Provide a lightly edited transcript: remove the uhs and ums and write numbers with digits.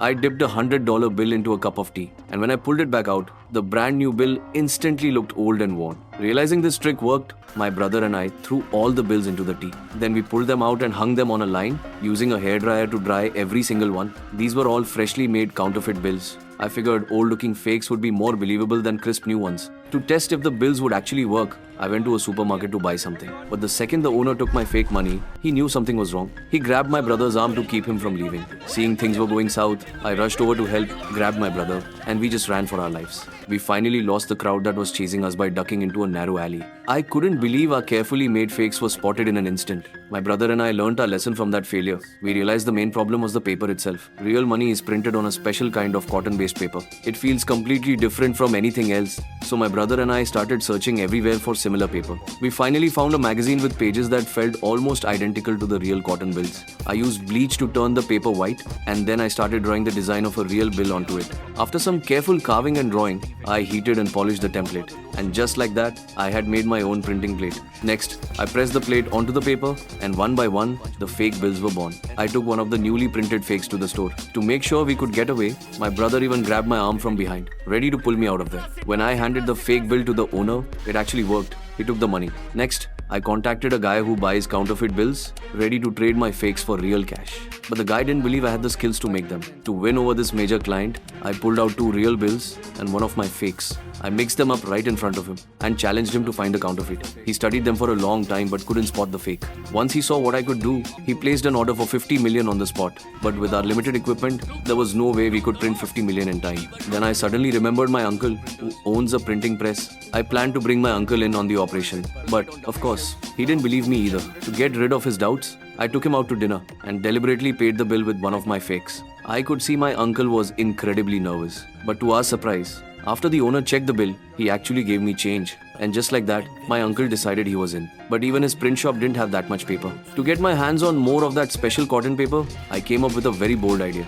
I dipped $100 bill into a cup of tea, and when I pulled it back out, the brand new bill instantly looked old and worn. Realizing this trick worked, my brother and I threw all the bills into the tea. Then we pulled them out and hung them on a line, using a hairdryer to dry every single one. These were all freshly made counterfeit bills. I figured old looking fakes would be more believable than crisp new ones. To test if the bills would actually work, I went to a supermarket to buy something. But the second the owner took my fake money, he knew something was wrong. He grabbed my brother's arm to keep him from leaving. Seeing things were going south, I rushed over to help, grabbed my brother, and we just ran for our lives. We finally lost the crowd that was chasing us by ducking into a narrow alley. I couldn't believe our carefully made fakes were spotted in an instant. My brother and I learnt our lesson from that failure. We realized the main problem was the paper itself. Real money is printed on a special kind of cotton-based paper. It feels completely different from anything else. So my brother and I started searching everywhere for similar paper. We finally found a magazine with pages that felt almost identical to the real cotton bills. I used bleach to turn the paper white, and then I started drawing the design of a real bill onto it. After some careful carving and drawing, I heated and polished the template. And just like that, I had made my own printing plate. Next, I pressed the plate onto the paper, and one by one, the fake bills were born. I took one of the newly printed fakes to the store. To make sure we could get away, my brother even grabbed my arm from behind, ready to pull me out of there. When I handed the fake bill to the owner, it actually worked. He took the money. Next, I contacted a guy who buys counterfeit bills, ready to trade my fakes for real cash. But the guy didn't believe I had the skills to make them. To win over this major client, I pulled out 2 real bills and one of my fakes. I mixed them up right in front of him and challenged him to find the counterfeit. He studied them for a long time but couldn't spot the fake. Once he saw what I could do, he placed an order for 50 million on the spot. But with our limited equipment, there was no way we could print 50 million in time. Then I suddenly remembered my uncle, who owns a printing press. I planned to bring my uncle in on the operation. But, of course, he didn't believe me either. To get rid of his doubts, I took him out to dinner and deliberately paid the bill with one of my fakes. I could see my uncle was incredibly nervous. But to our surprise, after the owner checked the bill, he actually gave me change. And just like that, my uncle decided he was in. But even his print shop didn't have that much paper. To get my hands on more of that special cotton paper, I came up with a very bold idea.